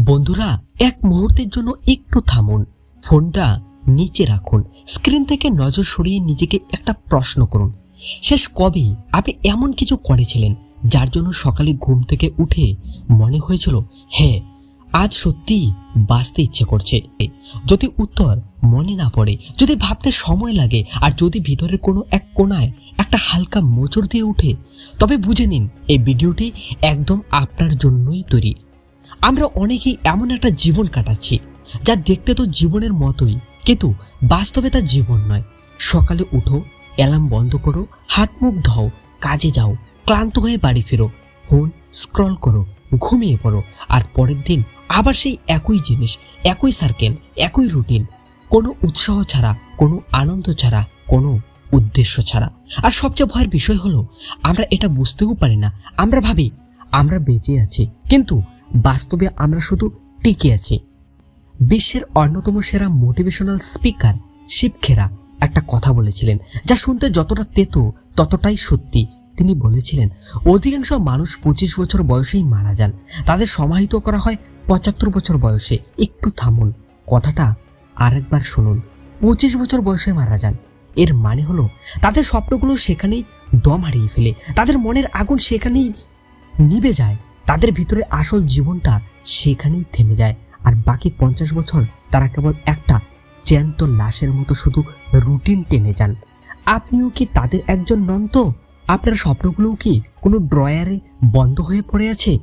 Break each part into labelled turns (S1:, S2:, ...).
S1: বন্ধুরা, এক মুহূর্তের জন্য একটু থামুন, ফোনটা নিচে রাখুন, স্ক্রিন থেকে নজর সরিয়ে নিজেকে একটা প্রশ্ন করুন। শেষ কবে আপনি এমন কিছু করেছিলেন যার জন্য সকালে ঘুম থেকে উঠে মনে হয়েছিল হ্যাঁ, আজ সত্যি বাঁচতে ইচ্ছে করছে? যদি উত্তর মনে না পড়ে, যদি ভাবতে সময় লাগে, আর যদি ভিতরের কোনো এক কোণায় একটা হালকা মোচড় দিয়ে ওঠে, তবে বুঝে নিন এই ভিডিওটি একদম আপনার জন্যই তৈরি। আমরা অনেকেই এমন একটা জীবন কাটাচ্ছি যা দেখতে তো জীবনের মতোই, কিন্তু বাস্তবে তা জীবন নয়। সকালে উঠো, অ্যালার্ম বন্ধ করো, হাত মুখ ধোও, কাজে যাও, ক্লান্ত হয়ে বাড়ি ফেরো, ফোন স্ক্রল করো, ঘুমিয়ে পড়ো, আর পরের দিন আবার সেই একই জিনিস, একই সার্কেল, একই রুটিন। কোনো উৎসাহ ছাড়া, কোনো আনন্দ ছাড়া, কোনো উদ্দেশ্য ছাড়া। আর সবচেয়ে ভয়ের বিষয় হলো আমরা এটা বুঝতেও পারি না। আমরা ভাবি আমরা বেঁচে আছি, কিন্তু বাস্তবে আমরা শুধু টিকে আছি। বিশ্বের অন্যতম সেরা মোটিভেশনাল স্পিকার শিব খেরা একটা কথা বলেছিলেন, যা শুনতে যতটা তেতো ততটাই সত্যি। তিনি বলেছিলেন, অধিকাংশ মানুষ 25 বছর বয়সেই মারা যান, তাদের সমাহিত করা হয় 75 বছর বয়সে। একটু থামুন, কথাটা আরেকবার শুনুন। 25 বছর বয়সে মারা যান, এর মানে হলো তাদের স্বপ্নগুলো সেখানেই দম হারিয়ে ফেলে, তাদের মনের আগুন সেখানেই নিভে যায়, তাদের ভিতরে আসল জীবনটা সেখানেই থেমে যায়। আর বাকি 50 বছর তারা কেবল একটা জ্যান্ত লাশের মতো শুধু রুটিন টেনে যান। আপনিও কি তাদের একজন নন? তো আপনার স্বপ্নগুলোও কি কোনো ড্রয়ারে বন্ধ হয়ে পড়ে আছে?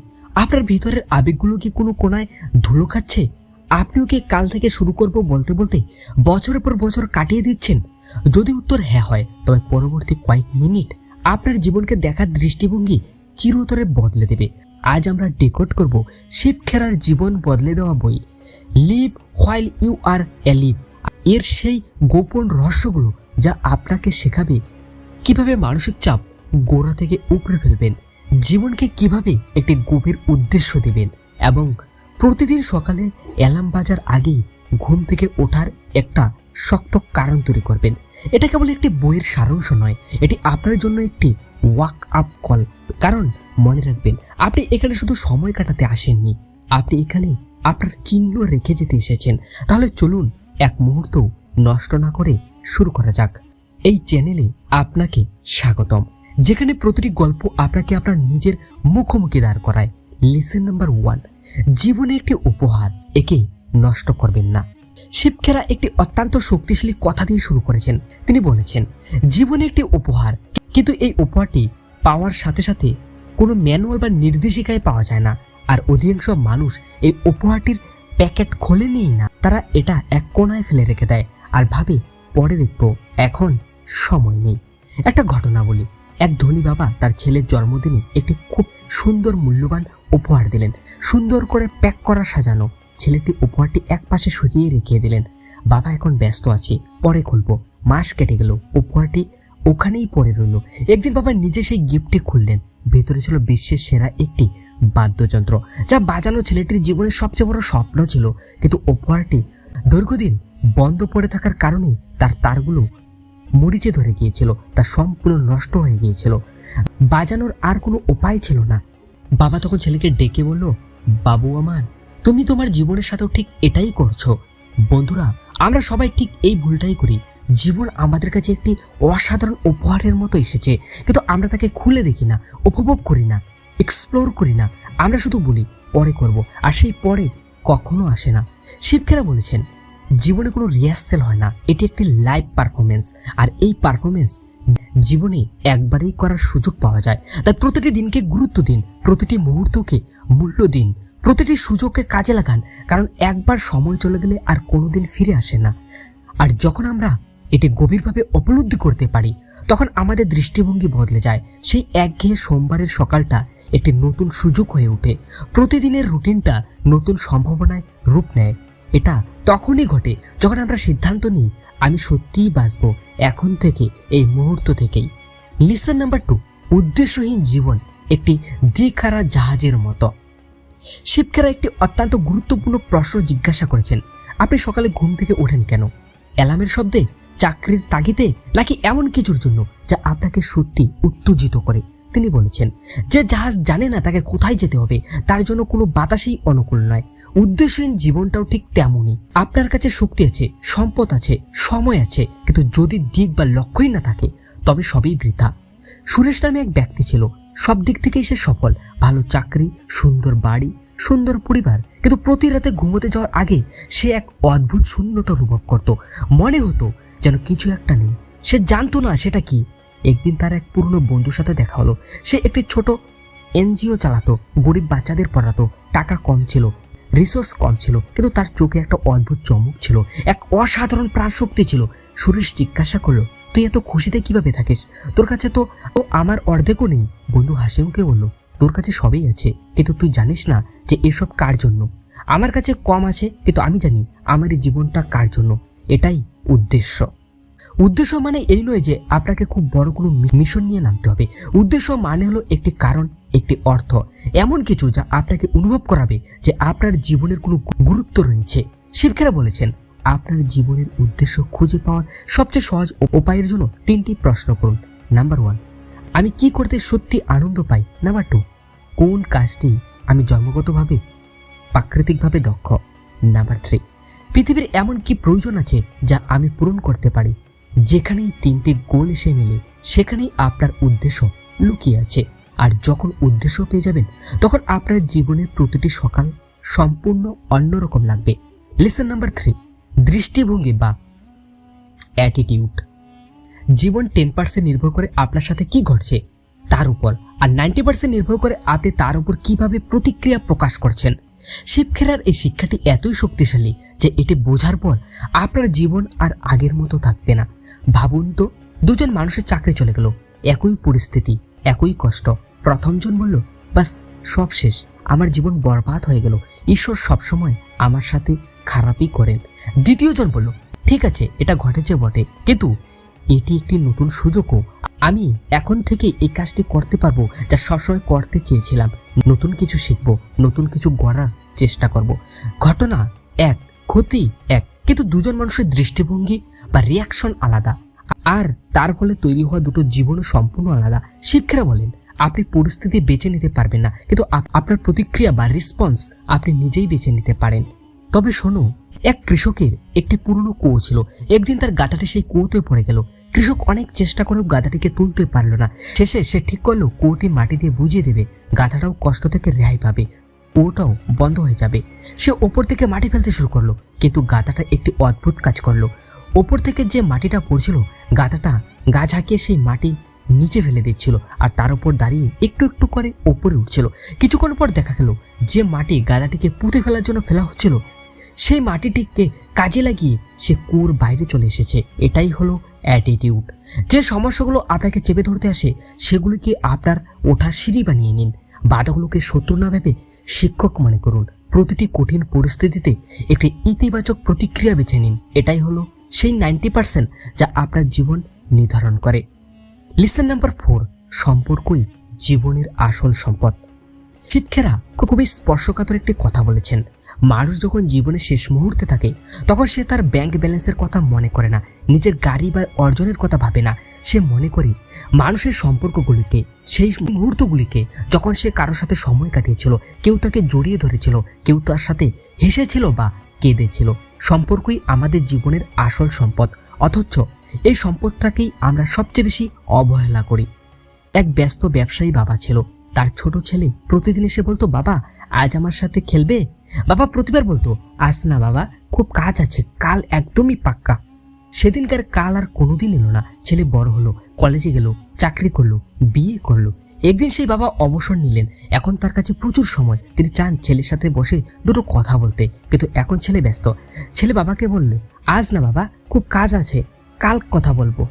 S1: আপনার ভিতরের আবেগগুলো কি কোনো কোনায় ধুলো খাচ্ছে? আপনিও কি কাল থেকে শুরু করব বলতে বলতে বছরের পর বছর কাটিয়ে দিচ্ছেন? যদি উত্তর হ্যাঁ হয়, তবে পরবর্তী কয়েক মিনিট আপনার জীবনকে দেখার দৃষ্টিভঙ্গি চিরতরে বদলে দেবে। আজ আমরা ডিকোড করব শিব খেরার জীবন বদলে দেওয়া বই, live while you are alive. এর সেই গোপন রহস্যগুলো যা আপনাকে শেখাবে কিভাবে মানসিক চাপ গোড়া থেকে উপড়ে ফেলবেন, জীবনকে কিভাবে একটি গভীর উদ্দেশ্য দেবেন, এবং প্রতিদিন সকালে অ্যালার্ম বাজার আগেই ঘুম থেকে ওঠার একটা শক্ত কারণ তৈরি করবেন। এটা কেবল একটি বইয়ের সারাংশ নয়, এটি আপনার জন্য একটি ওয়াক আপ কল। কারণ মনে রাখবেন, আপনি এখানে শুধু সময় কাটাতে আসেননি, আপনি এখানে আপনার চিহ্ন রেখে যেতে এসেছেন। তাহলে চলুন এক মুহূর্ত নষ্ট না করে শুরু করা যাক। এই চ্যানেলে আপনাকে স্বাগতম, যেখানে প্রতিটি গল্প আপনাকে আপনার নিজের মুখোমুখি দাঁড় করায়। লেসন নাম্বার 1, জীবনে একটি উপহার, একে নষ্ট করবেন না। শিব খেরা একটি অত্যন্ত শক্তিশালী কথা দিয়ে শুরু করেছেন। তিনি বলেছেন, জীবনে একটি উপহার, কিন্তু এই উপহারটি পাওয়ার সাথে সাথে কোনো ম্যানুয়াল বা নির্দেশিকায় পাওয়া যায় না। আর অধিকাংশ মানুষ এই উপহারটির প্যাকেট খোলে নেই না, তারা এটা এক কোণায় ফেলে রেখে দেয় আর ভাবে পরে দেখবো, এখন সময় নেই। একটা ঘটনা বলি, এক ধনী বাবা তার ছেলের জন্মদিনে একটি খুব সুন্দর মূল্যবান উপহার দিলেন। সুন্দর করে প্যাক করা সাজানো। ছেলেটি উপহারটি এক পাশে সরিয়ে রেখে দিলেন। বাবা এখন ব্যস্ত আছে, পরে খুলবো। মাস কেটে গেল, উপহারটি ওখানেই পড়ে রইল। একদিন বাবা নিজে সেই গিফটটি খুললেন। ভেতরে ছিল বিশ্বের সেরা একটি বাদ্যযন্ত্র, যা বাজানো ছেলেটির জীবনের সবচেয়ে বড় স্বপ্ন ছিল। কিন্তু উপহারটি দীর্ঘদিন বন্ধ পড়ে থাকার কারণে তার তারগুলো মরিচে ধরে গিয়েছিল, তা সম্পূর্ণ নষ্ট হয়ে গিয়েছিল। বাজানোর আর কোনো উপায় ছিল না। বাবা তখন ছেলেকে ডেকে বলল, বাবু আমার, তুমি তোমার জীবনের সাথেও ঠিক এটাই করছো। বন্ধুরা, আমরা সবাই ঠিক এই ভুলটাই করি। জীবন আমাদের কাছে একটি অসাধারণ উপহারের মতো এসেছে, কিন্তু আমরা তাকে খুলে দেখি না, উপভোগ করি না, এক্সপ্লোর করি না। আমরা শুধু বলি পরে করব, আর সেই পরে কখনো আসে না। শিব খেরা বলেছেন, জীবনে কোনো রিহার্সেল হয় না, এটি একটি লাইভ পারফরমেন্স। আর এই পারফরমেন্স জীবনে একবারেই করার সুযোগ পাওয়া যায়। তাই প্রতিটি দিনকে গুরুত্ব দিন, প্রতিটি মুহূর্তকে মূল্য দিন, প্রতিটি সুযোগকে কাজে লাগান। কারণ একবার সময় চলে গেলে আর কোনোদিন ফিরে আসে না। আর যখন আমরা এটি গভীরভাবে উপলব্ধি করতে পারি, তখন আমাদের দৃষ্টিভঙ্গি বদলে যায়। সেই একঘেয়ে সোমবারের সকালটা একটি নতুন সুযোগ হয়ে ওঠে। প্রতিদিনের রুটিনটা নতুন সম্ভাবনায় রূপ নেয়। এটা তখনই ঘটে যখন আমরা সিদ্ধান্ত নিই, আমি সত্যিই বাঁচবো, এখন থেকে, এই মুহূর্ত থেকেই। লেসন নাম্বার 2, উদ্দেশ্যহীন জীবন একটি দিখারা জাহাজের মতো। শিব খেরা একটি অত্যন্ত গুরুত্বপূর্ণ প্রশ্ন জিজ্ঞাসা করেছেন, আপনি সকালে ঘুম থেকে ওঠেন কেন? অ্যালার্মের শব্দে, চাকরির তাগিদে, নাকি এমন কিছুর জন্য যা আপনাকে সত্যি উত্তেজিত করে? তিনি বলেছেন, যে জাহাজ জানে না তাকে কোথায় যেতে হবে, তার জন্য কোনো বাতাসই অনুকূল নয়। উদ্দেশ্যহীন জীবনটাও ঠিক তেমনই। আপনার কাছে শক্তি আছে, সম্পদ আছে, সময় আছে, কিন্তু যদি দিক বা লক্ষ্যই না থাকে তবে সবই বৃথা। সুরেশ নামে এক ব্যক্তি ছিল, সব দিক থেকেই সে সফল, ভালো চাকরি, সুন্দর বাড়ি, সুন্দর পরিবার, কিন্তু প্রতি রাতে ঘুমোতে যাওয়ার আগে সে এক অদ্ভুত শূন্যতা অনুভব করত। মনে হতো যেন কিছু একটা নেই, সে জানতো না সেটা কি। একদিন তার এক পুরনো বন্ধুর সাথে দেখা হলো। সে একটি ছোট এনজিও চালাতো, গরিব বাচ্চাদের পড়াতো, টাকা কম ছিল, রিসোর্স কম ছিল, কিন্তু তার চোখে একটা অদ্ভুত চমক ছিল, এক অসাধারণ প্রাণশক্তি ছিল। সুরেশ জিজ্ঞাসা করলো, তুই এত খুশিতে কিভাবে থাকিস? তোর কাছে তো আমার অর্ধেকও নেই। বন্ধু হাসি মুখে বলল, তোর কাছে সবই আছে, কিন্তু তুই জানিস না যে এসব কার জন্য। আমার কাছে কম আছে, কিন্তু আমি জানি আমার এই জীবনটা কার জন্য। এটাই উদ্দেশ্য। উদ্দেশ্য মানে এই নয় যে আপনাকে খুব বড় কোনো মিশন নিয়ে নামতে হবে। উদ্দেশ্য মানে হলো একটি কারণ, একটি অর্থ, এমন কিছু যা আপনাকে অনুভব করাবে যে আপনার জীবনের কোনো গুরুত্ব রয়েছে। শিক্ষকেরা বলেছেন, আপনার জীবনের উদ্দেশ্য খুঁজে পাওয়ার সবচেয়ে সহজ উপায়ের জন্য 3টি প্রশ্ন করুন। নাম্বার 1, আমি কি করতে সত্যি আনন্দ পাই? নাম্বার 2, কোন কাজটি আমি জন্মগতভাবে প্রাকৃতিকভাবে দক্ষ? নাম্বার 3, পৃথিবীর এমন কি প্রয়োজন আছে যা আমি পূরণ করতে পারি? যেখানেই 3টি গোল এসে মেলে সেখানেই আপনার উদ্দেশ্য লুকিয়ে আছে। আর যখন উদ্দেশ্য পেয়ে যাবেন তখন আপনার জীবনের প্রতিটি সকাল সম্পূর্ণ অন্যরকম লাগবে। লেসন নাম্বার 3, দৃষ্টিভঙ্গি বা অ্যাটিটিউড। জীবন 10% নির্ভর করে আপনার সাথে কি ঘটছে তার উপর, আর 90% নির্ভর করে আপনি তার উপর কিভাবে প্রতিক্রিয়া প্রকাশ করছেন। শিবখেরার এই শিক্ষাটি এতই শক্তিশালী যে এটি বোঝার পর আপনার জীবন আর আগের মতো থাকবে না। ভাবুন তো, দুজন মানুষের চাকরি চলে গেল, একই পরিস্থিতি, একই কষ্ট। প্রথমজন বলল, বাস সব শেষ, আমার জীবন বরবাদ হয়ে গেল, ঈশ্বর সবসময় আমার সাথে খারাপই করেন। দ্বিতীয়জন বলল, ঠিক আছে, এটা ঘটেছে বটে, কিন্তু এটি একটি নতুন সুযোগও। আমি এখন থেকে এই কাজটি করতে পারবো যা সবসময় করতে চেয়েছিলাম। নতুন কিছু শিখবো, নতুন কিছু গড়ার চেষ্টা করব। ঘটনা এক, ক্ষতি এক, কিন্তু দুজন মানুষের দৃষ্টিভঙ্গি বা রিয়াকশন আলাদা, আর তার ফলে তৈরি হওয়া দুটো জীবনও সম্পূর্ণ আলাদা। শিক্ষকরা বলেন, আপনি পরিস্থিতি বেছে নিতে পারবেন না, কিন্তু আপনার প্রতিক্রিয়া বা রেসপন্স আপনি নিজেই বেছে নিতে পারেন। তবে শোনো, এক কৃষকের একটি পুরনো কুয়ো ছিল। একদিন তার গাধাটি সেই কুয়োতে পড়ে গেল। কৃষক অনেক চেষ্টা করেও গাধাটিকে তুলতে পারল না। শেষে সে ঠিক করলো কুয়োটি মাটি দিয়ে বুঝিয়ে দেবে, গাধাটাও কষ্ট থেকে রেহাই পাবে, কুয়োটাও বন্ধ হয়ে যাবে। সে ওপর থেকে মাটি ফেলতে শুরু করলো, কিন্তু গাধাটা একটি অদ্ভুত কাজ করলো। ওপর থেকে যে মাটিটা পড়ছিল, গাধাটা গা ঝাঁকিয়ে সেই মাটি নিচে ফেলে দিচ্ছিল, আর তার উপর দাঁড়িয়ে একটু একটু করে ওপরে উঠছিল। কিছুক্ষণ পর দেখা গেল যে মাটি গাধাটিকে পুঁতে ফেলার জন্য ফেলা হচ্ছিল, সেই মাটিটিকে কাজে লাগিয়ে সে কুয়োর বাইরে চলে এসেছে। এটাই হলো অ্যাটিটিউড। যে সমস্যাগুলো আপনাকে চেপে ধরতে আসে সেগুলিকে আপনার ওঠার সিঁড়ি বানিয়ে নিন। বাধাগুলোকে শত্রু না ভেবে শিক্ষক মনে করুন। প্রতিটি কঠিন পরিস্থিতিতে একটি ইতিবাচক প্রতিক্রিয়া বেছে নিন। এটাই হলো সেই 90% যা আপনার জীবন নির্ধারণ করে। লিসন নাম্বার 4, সম্পর্কই জীবনের আসল সম্পদ। শিক্ষকেরা খুবই স্পর্শকাতর একটি কথা বলেছেন। মানুষ যখন জীবনের শেষ মুহূর্তে থাকে তখন সে তার ব্যাংক ব্যালেন্সের কথা মনে করে না, নিজের গাড়ি বা অর্জনের কথা ভাবে না। সে মনে করে মানুষের সম্পর্কগুলিকে, সেই মুহূর্তগুলিকে যখন সে কারোর সাথে সময় কাটিয়েছিল, কেউ তাকে জড়িয়ে ধরেছিল, কেউ তার সাথে হেসেছিল বা কেঁদেছিল। সম্পর্কই আমাদের জীবনের আসল সম্পদ, অথচ এই সম্পদটাকেই আমরা সবচেয়ে বেশি অবহেলা করি। এক ব্যস্ত ব্যবসায়ী বাবা ছিল। তার ছোট ছেলে প্রতিদিন এসে বলতো, বাবা আজ আমার সাথে খেলবে? বাবা প্রতিবার বলতো, আজ না বাবা, খুব কাজ আছে, কাল একদমই পাক্কা। সেদিনকার কাল আর কোনোদিন এলো না। ছেলে বড় হলো, কলেজে গেল, চাকরি করলো, বিয়ে করলো। একদিন সেই বাবা অবসর নিলেন। এখন তার কাছে প্রচুর সময়। তিনি চান ছেলের সাথে বসে দুটো কথা বলতে, কিন্তু এখন ছেলে ব্যস্ত। ছেলে বাবাকে বললে, আজ না বাবা, খুব কাজ আছে, কাল কথা বলবো।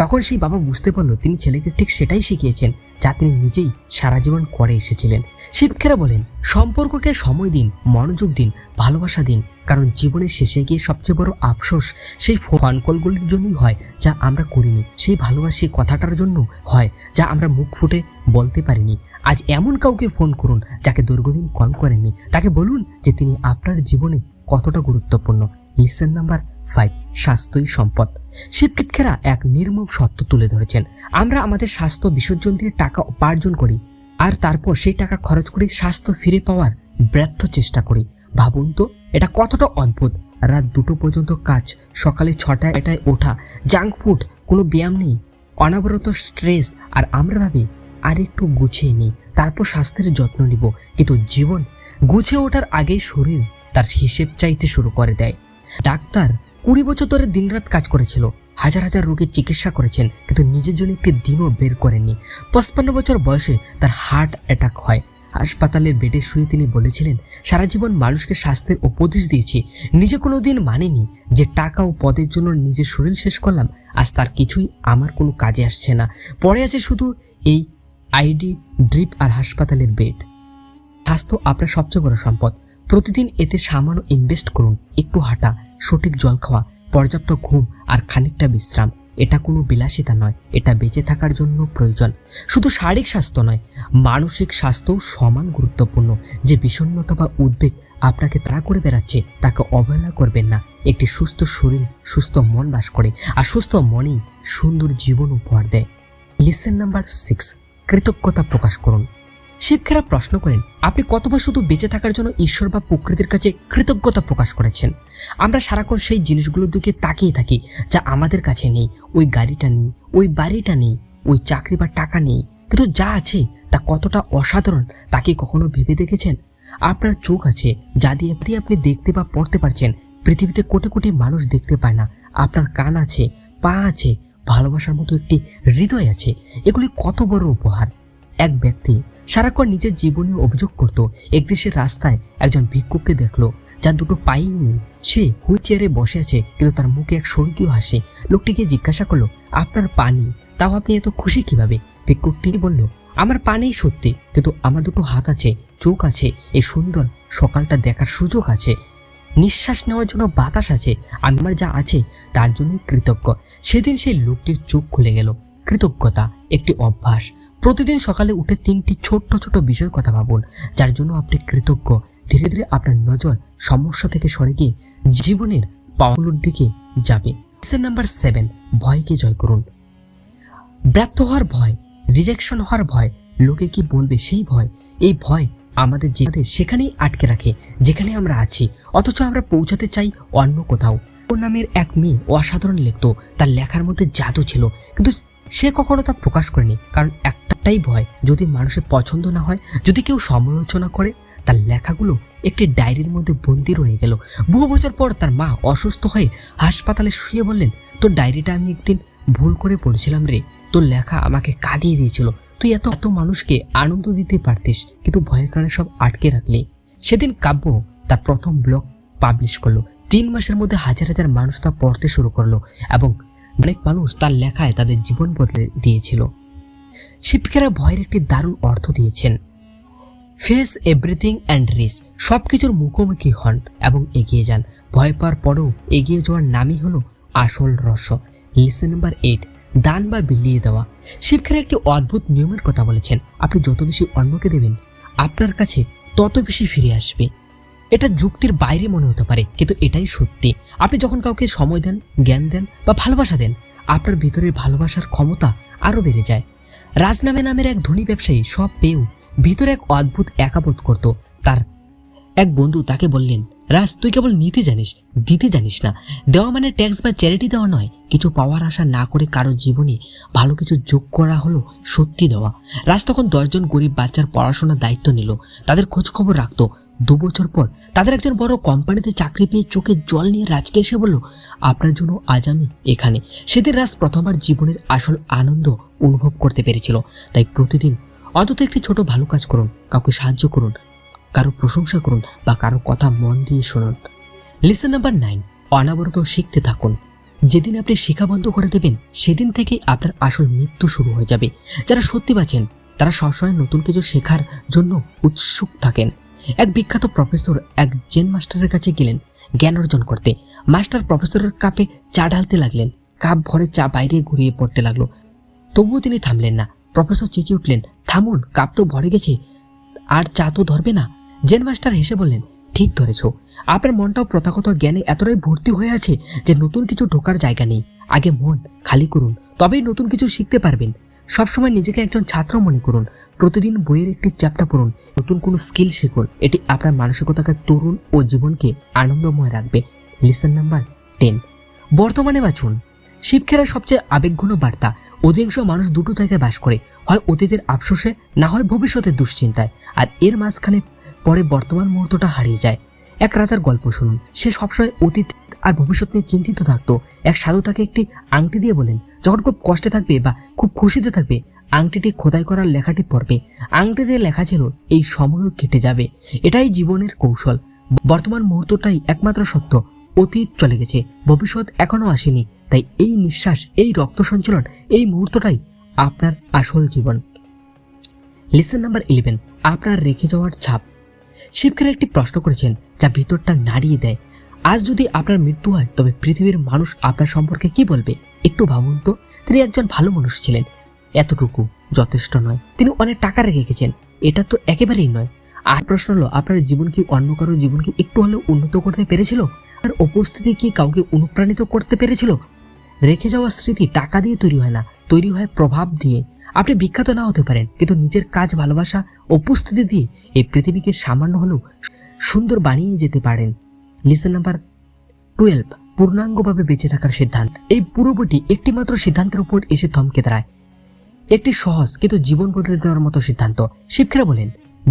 S1: তখন সেই বাবা বুঝতে পারলো তিনি ছেলেকে ঠিক সেটাই শিখিয়েছেন যা তিনি নিজেই সারা জীবন করে এসেছিলেন। শিক্ষকেরা বলেন, সম্পর্ককে সময় দিন, মনোযোগ দিন, ভালোবাসা দিন, কারণ জীবনের শেষে গিয়ে সবচেয়ে বড় আফসোস সেই ফোন কলগুলির জন্যই হয় যা আমরা করিনি, সেই ভালোবাসি কথাটার জন্য হয় যা আমরা মুখ ফুটে বলতে পারিনি। আজ এমন কাউকে ফোন করুন যাকে দীর্ঘদিন কল করেননি, তাকে বলুন যে তিনি আপনার জীবনে কতটা গুরুত্বপূর্ণ। লিসন নাম্বার 5, স্বাস্থ্যই সম্পদ। শিক্ষকেরা এক নির্মম সত্য তুলে ধরেছেন। আমরা আমাদের স্বাস্থ্য বিসর্জন দিয়ে টাকা উপার্জন করি, আর তারপর সেই টাকা খরচ করে স্বাস্থ্য ফিরে পাওয়ার ব্যর্থ চেষ্টা করি। ভাবুন তো এটা কতটা অদ্ভুত। রাত 2টো পর্যন্ত কাজ, সকালে 6টায় এটায় ওঠা, জাঙ্ক ফুড, কোনো ব্যায়াম নেই, অনবরত স্ট্রেস। আর আমরা ভাবি আর একটু গুছিয়ে নিই, তারপর স্বাস্থ্যের যত্ন নিব। কিন্তু জীবন গুছিয়ে ওঠার আগেই শরীর তার হিসেব চাইতে শুরু করে দেয়। ডাক্তার 20 বছর ধরে দিনরাত কাজ করেছিল, হাজার হাজার রোগীর চিকিৎসা করেছেন, কিন্তু নিজের জন্য একটি দিনও বের করেননি। 55 বছর বয়সে তার হার্ট অ্যাটাক হয়। হাসপাতালের বেডে শুয়ে তিনি বলেছিলেন, সারা জীবন মানুষকে স্বাস্থ্যের উপদেশ দিয়েছি, নিজে কোনো দিন মানেনি। যে টাকা ও পদের জন্য নিজের শরীর শেষ করলাম, আজ তার কিছুই আমার কোনো কাজে আসছে না। পড়ে আছে শুধু এই আইডি ড্রিপ আর হাসপাতালের বেড। স্বাস্থ্য আপনার সবচেয়ে বড় সম্পদ। প্রতিদিন এতে সামান্য ইনভেস্ট করুন। একটু হাঁটা, সঠিক জল খাওয়া, পর্যাপ্ত ঘুম আর খানিকটা বিশ্রাম। এটা কোনো বিলাসিতা নয়, এটা বেঁচে থাকার জন্য প্রয়োজন। শুধু শারীরিক স্বাস্থ্য নয়, মানসিক স্বাস্থ্যও সমান গুরুত্বপূর্ণ। যে বিষণ্ণতা বা উদ্বেগ আপনাকে তাড়া করে বেড়াচ্ছে, তাকে অবহেলা করবেন না। একটি সুস্থ শরীর সুস্থ মন বাস করে, আর সুস্থ মনই সুন্দর জীবন উপহার দেয়। লেসন নাম্বার 6, কৃতজ্ঞতা প্রকাশ করুন। শিবখেরা প্রশ্ন করেন, আপনি কতবার শুধু বেঁচে থাকার জন্য ঈশ্বর বা প্রকৃতির কাছে কৃতজ্ঞতা প্রকাশ করেছেন? আমরা সারাক্ষণ সেই জিনিসগুলোর দিকে তাকিয়ে থাকি যা আমাদের কাছে নেই। ওই গাড়িটা নেই, ওই বাড়িটা নেই, ওই চাকরি বা টাকা নেই, কিন্তু যা আছে তা কতটা অসাধারণ তা কি কখনো ভেবে দেখেছেন? আপনার চোখ আছে, যা দিয়ে আপনি দেখতে বা পড়তে পারছেন। পৃথিবীতে কোটি কোটি মানুষ দেখতে পায় না। আপনার কান আছে, পা আছে, ভালোবাসার মতো একটি হৃদয় আছে। এগুলি কত বড় উপহার। এক ব্যক্তি সারাক্ষণ নিজের জীবনে অভিযোগ করত। একদিন সে রাস্তায় একজন ভিক্ষুককে দেখলো, যার 2টো পাই নেই। সে হুইল চেয়ারে বসে আছে, কিন্তু তার মুখে এক স্বর্গীয় হাসি। লোকটিকে জিজ্ঞাসা করলো, আপনার পা নেই, তাও আপনি এত খুশি কিভাবে? ভিক্ষুকটি বলল, আমার পা নেই সত্যি, কিন্তু আমার 2টো হাত আছে, চোখ আছে, এই সুন্দর সকালটা দেখার সুযোগ আছে, নিঃশ্বাস নেওয়ার জন্য বাতাস আছে। আমার যা আছে তার জন্য কৃতজ্ঞ। সেদিন সেই লোকটির চোখ খুলে গেল। কৃতজ্ঞতা একটি অভ্যাস। প্রতিদিন সকালে উঠে 3টি ছোট্ট ছোট বিষয়ের কথা ভাবুন, যার জন্য আপনি কৃতজ্ঞ। ধীরে ধীরে আপনার নজর সমস্যা থেকে সরে গিয়ে জীবনের পাওয়াগুলোর দিকে যাবে। লেসন নাম্বার 7, ভয়কে জয় করুন। ব্যর্থ হওয়ার ভয়, রিজেকশন হওয়ার ভয়, লোকে কি বলবে সেই ভয়, এই ভয় আমাদের জীবনে সেখানেই আটকে রাখে যেখানে আমরা আছি, অথচ আমরা পৌঁছাতে চাই অন্য কোথাও। ওর নামের এক মেয়ে অসাধারণ লিখতো, তার লেখার মধ্যে জাদু ছিল, কিন্তু সে কখনো তা প্রকাশ করেনি, কারণ একটাই ভয়, যদি মানুষের পছন্দ না হয়, যদি কেউ সমালোচনা করে। তার লেখাগুলো একটি ডায়েরির মধ্যে বন্দি রয়ে গেল। বহু বছর পর তার মা অসুস্থ হয়ে হাসপাতালে শুয়ে বললেন, তোর ডায়েরিটা আমি একদিন ভুল করে পড়েছিলাম রে, তোর লেখা আমাকে কাঁদিয়ে দিয়েছিল, তুই এত এত মানুষকে আনন্দ দিতে পারতিস, কিন্তু ভয়ের কারণে সব আটকে রাখলি। সেদিন কাব্য তার প্রথম ব্লগ পাবলিশ করলো। 3 মাসের মধ্যে হাজার হাজার মানুষ তা পড়তে শুরু করলো, এবং অনেক মানুষ তার লেখায় তাদের জীবন বদলে দিয়েছিল। শিবখেরা ভয়ের একটি দারুণ অর্থ দিয়েছেন। ফেস এভরিথিং অ্যান্ড রিস্ক, সবকিছুর মুখোমুখি হন এবং এগিয়ে যান। ভয় পাওয়ার পরেও এগিয়ে যাওয়ার নামই হলো আসল রহস্য। লেসন নাম্বার 8, দান বা বিলিয়ে দেওয়া। শিবখেরা একটি অদ্ভুত নিয়মের কথা বলেছেন, আপনি যত বেশি অন্যকে দেবেন, আপনার কাছে তত বেশি ফিরে আসবে। এটা যুক্তির বাইরে মনে হতে পারে, কিন্তু এটাই সত্যি। আপনি যখন কাউকে সময় দেন, জ্ঞান দেন বা ভালোবাসা দেন, আপনার ভিতরের ভালোবাসার ক্ষমতা আরো বেড়ে যায়। রাজনামে নামের এক ধনী ব্যবসায়ী সব পেয়েও ভিতরে এক অদ্ভুত একাবোধ করত। তার এক বন্ধু তাকে বললেন, রাজ, তুই কেবল নিতে জানিস, দিতে জানিস না। দেওয়া মানে ট্যাক্স বা চ্যারিটি দেওয়া নয়। কিছু পাওয়ার আশা না করে কারো জীবনে ভালো কিছু যোগ করা হলো সত্যি দেওয়া। রাজ তখন 10 জন গরিব বাচ্চার পড়াশোনার দায়িত্ব নিল, তাদের খোঁজ খবর রাখতো। 2 বছর পর তাদের একজন বড় কোম্পানিতে চাকরি পেয়ে চোখে জল নিয়ে রাজকে এসে বলল, আপনার জন্য আজ আমি এখানে। সেদিন রাজ প্রথমবার জীবনের আসল আনন্দ অনুভব করতে পেরেছিল। তাই প্রতিদিন অন্তত একটি ছোট ভালো কাজ করুন, কাউকে সাহায্য করুন, কারো প্রশংসা করুন বা কারো কথা মন দিয়ে শুনুন। লেসন নাম্বার 9, অনবরত শিখতে থাকুন। যেদিন আপনি শেখা বন্ধ করে দেবেন, সেদিন থেকেই আপনার আসল মৃত্যু শুরু হয়ে যাবে। যারা সত্যি বাঁচেন তারা সবসময় নতুন কিছু শেখার জন্য উৎসুক থাকেন। এক বিখ্যাত প্রফেসর এক জেন মাস্টারের কাছে গেলেন জ্ঞান অর্জন করতে। মাস্টার প্রফেসরের কাপে চা ঢালতে লাগলেন। কাপ ভরে চা বাইরে ঘুরিয়ে পড়তে লাগলো, তবুও তিনি থামলেন না। প্রফেসর চেঁচিয়ে উঠলেন, থামুন, কাপ তো ভরে গেছে, আর চা তো ধরবে না। জেন মাস্টার হেসে বললেন, ঠিক ধরেছ, আপনার মনটাও প্রথাগত জ্ঞানে এতটাই ভর্তি হয়ে আছে যে নতুন কিছু ঢোকার জায়গা নেই। আগে মন খালি করুন, তবেই নতুন কিছু শিখতে পারবেন। সবসময় নিজেকে একজন ছাত্র মনে করুন। প্রতিদিন বইয়ের একটি চ্যাপ্টার পড়ুন, নতুন কোনো স্কিল শিখুন। এটি আপনার মানসিকতাকে তরুণ ও জীবনকে আনন্দময় রাখবে। লেসন নাম্বার 10, বর্তমানে বাঁচুন। শিক্ষার সবচেয়ে আবেগঘন বার্তা। অধিকাংশ মানুষ দুটো জায়গায় বাস করে, হয় অতীতের আফসোসে, না হয় ভবিষ্যতের দুশ্চিন্তায়। আর এর মাঝখানে পরে বর্তমান মুহূর্তটা হারিয়ে যায়। এক রাজার গল্প শুনুন। সে সবসময় অতীত আর ভবিষ্যৎ নিয়ে চিন্তিত থাকতো। এক সাধু তাকে একটি আংটি দিয়ে বলেন, যখন খুব কষ্টে থাকবে বা খুব খুশিতে থাকবে, আংটিটি খোদাই করার লেখাটি পড়বে। আংটিতে লেখা ছিল, এই সময়ও কেটে যাবে। এটাই জীবনের কৌশল। বর্তমান মুহূর্তটাই একমাত্র সত্য। অতীত চলে গেছে, ভবিষ্যৎ এখনো আসেনি। তাই এই নিঃশ্বাস, এই রক্ত সঞ্চালন, এই মুহূর্তটাই আপনার আসল জীবন। লেসন নাম্বার 11, আপনার রেখে যাওয়ার ছাপ। শিবখার একটি প্রশ্ন করেছেন যা ভিতরটা নাড়িয়ে দেয়। আজ যদি আপনার মৃত্যু হয়, তবে পৃথিবীর মানুষ আপনার সম্পর্কে কি বলবে? একটু ভাবুন তো। তিনি একজন ভালো মানুষ ছিলেন, এতটুকু যথেষ্ট নয়। তিনি অনেক টাকা রেখে গেছেন, এটা তো একেবারেই নয়। আর প্রশ্ন হলো, আপনার জীবন কি অন্য কারো জীবনকে একটু হলেও উন্নত করতে পেরেছিল? তার উপস্থিতি কি কাউকে অনুপ্রাণিত করতে পেরেছিল? রেখে যাওয়া স্মৃতি টাকা দিয়ে তৈরি হয় না, তৈরি হয় প্রভাব দিয়ে। আপনি বিখ্যাত না হতে পারেন, কিন্তু নিজের কাজ, ভালোবাসা, উপস্থিতি দিয়ে এই পৃথিবীকে সামান্য হলেও সুন্দর বানিয়ে যেতে পারেন। লেসন নাম্বার 12, পূর্ণাঙ্গভাবে বেঁচে থাকার সিদ্ধান্ত। এই পুরো বইটি একটি মাত্র সিদ্ধান্তের উপর এসে থমকে দাঁড়ায়। একটি সহজ কিন্তু জীবন বদলে দেওয়ার মতো সিদ্ধান্ত। শিবখারা বলেন,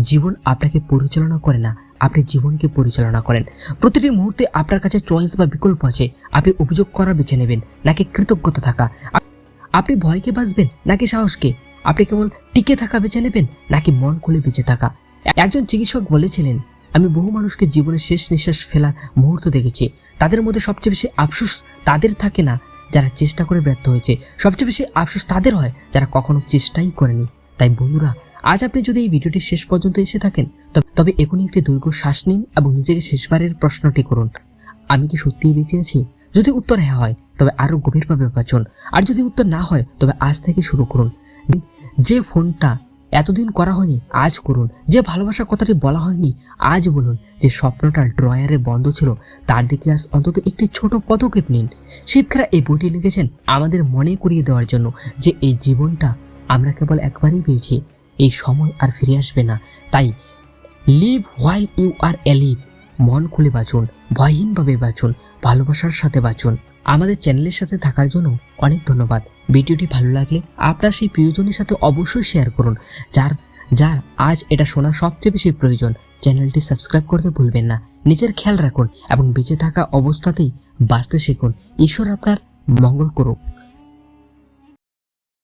S1: জীবন আপনাকে পরিচালনা করে না, আপনি জীবনকে পরিচালনা করেন। প্রতিটি মুহূর্তে আপনার কাছে চয়েস বা বিকল্প আছে। আপনি অভিযোগ করা বেছে নেবেন, নাকি কৃতজ্ঞতা থাকা? আপনি ভয়কে বাঁচবেন নাকি সাহসকে? আপনি কেবল টিকে থাকা বেছে নেবেন, নাকি মন খুলে বেঁচে থাকা? একজন চিকিৎসক বলেছিলেন, আমি বহু মানুষকে জীবনের শেষ নিঃশ্বাস ফেলার মুহূর্ত দেখেছি। তাদের মধ্যে সবচেয়ে বেশি আফসোস তাদের থাকে না যারা চেষ্টা করে ব্যর্থ হয়েছে, সবচেয়ে বেশি আফসোস তাদের হয় যারা কখনো চেষ্টাই করেনি। তাই বন্ধুরা, আজ আপনি যদি এই ভিডিওটি শেষ পর্যন্ত এসে থাকেন, তবে এখনই একটি দীর্ঘ শ্বাস নিন এবং নিজেকে শেষবারের প্রশ্নটি করুন, আমি কি সত্যিই বেঁচে আছি? যদি উত্তর হ্যাঁ হয়, তবে আরো গভীরভাবে বাঁচুন। আর যদি উত্তর না হয়, তবে আজ থেকে শুরু করুন। যে ফোনটা এতদিন করা হয়নি, আজ করুন। যে ভালোবাসার কথাটি বলা হয়নি, আজ বলুন। যে স্বপ্নটা ড্রয়ারে বন্ধ ছিল, তার দিকে আজ অন্তত একটি ছোট পদক্ষেপ নিন। শিবখারা এই বইটি লিখেছেন আমাদের মনে করিয়ে দেওয়ার জন্য যে এই জীবনটা আমরা কেবল একবারই পেয়েছি। এই সময় আর ফিরে আসবে না। তাই লিভ হোয়াইল ইউ আর এলিভ। মন খুলে বাঁচুন, ভয়হীনভাবে বাঁচুন, ভালোবাসার সাথে বাঁচুন। আমাদের চ্যানেলের সাথে থাকার জন্য অনেক ধন্যবাদ। ভিডিওটি ভালো লাগলে আপনার সেই প্রিয়জনের সাথে অবশ্যই শেয়ার করুন, যার আজ এটা শোনা সবচেয়ে বেশি প্রয়োজন। চ্যানেলটি সাবস্ক্রাইব করতে ভুলবেন না। নিজের খেয়াল রাখুন এবং বেঁচে থাকা অবস্থাতেই বাঁচতে শিখুন। ঈশ্বর আপনার মঙ্গল করুক।